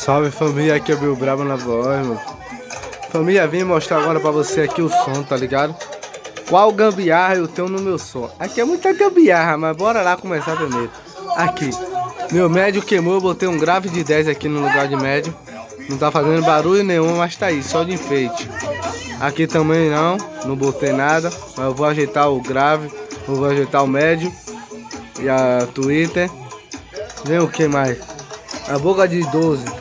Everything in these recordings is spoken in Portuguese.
Salve família, aqui é o Bill Brabo na voz, mano. Família, vim mostrar agora pra você aqui o som, tá ligado? Qual gambiarra eu tenho no meu som? Aqui é muita gambiarra, mas bora lá começar primeiro. Aqui, meu médio queimou, eu botei um grave de 10 aqui no lugar de médio. Não tá fazendo barulho nenhum, mas tá aí, só de enfeite. Aqui também não botei nada, mas eu vou ajeitar o grave, eu vou ajeitar o médio e a Twitter. Vem o que mais? A boca de 12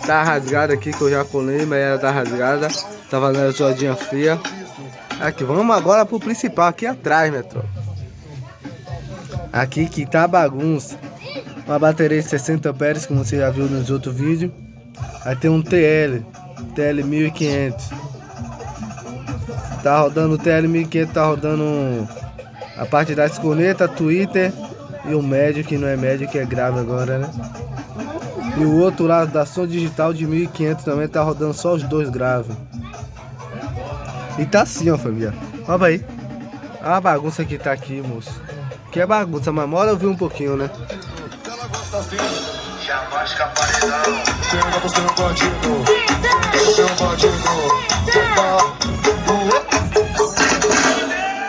tá rasgada aqui, que eu já colei, mas ela tá rasgada. Tá fazendo a zoadinha fria. Aqui, vamos agora pro principal, aqui atrás, minha tropa. Aqui que tá bagunça. Uma bateria de 60 amperes, como você já viu nos outros vídeos. Aí tem um TL 1500. Tá rodando o TL 1500, tá rodando a parte das cornetas, Twitter e o médio, que não é médio, que é grave agora, né? E o outro lado da som digital de 1500 também tá rodando só os dois graves. E tá assim, ó, família. Olha aí. Olha a bagunça que tá aqui, moço. Que é bagunça, mas mora eu vi um pouquinho, né?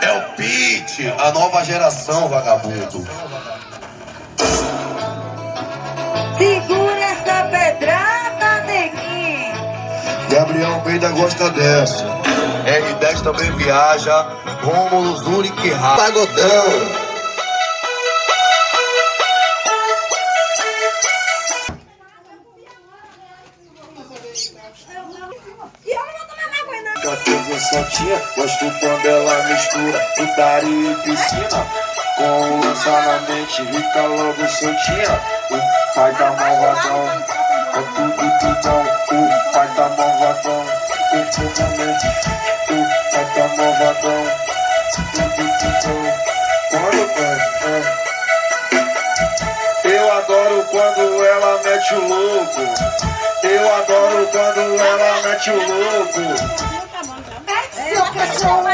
É o Pete, a nova geração, vagabundo. Segura essa pedrada, neguinho. Gabriel Almeida gosta dessa. R10 também viaja. Rômulo Zurique Pagodão. Café santinha, gosto quando ela mistura putaria e piscina. Com o lança na mente, fica logo soltinha. O pai tá malvadão, é tudo tudão. O pai tá malvadão, profundamente. O pai tá malvadão, tudo tudão. Eu adoro quando ela mete o louco. Eu adoro quando ela mete o louco. Seu cachorro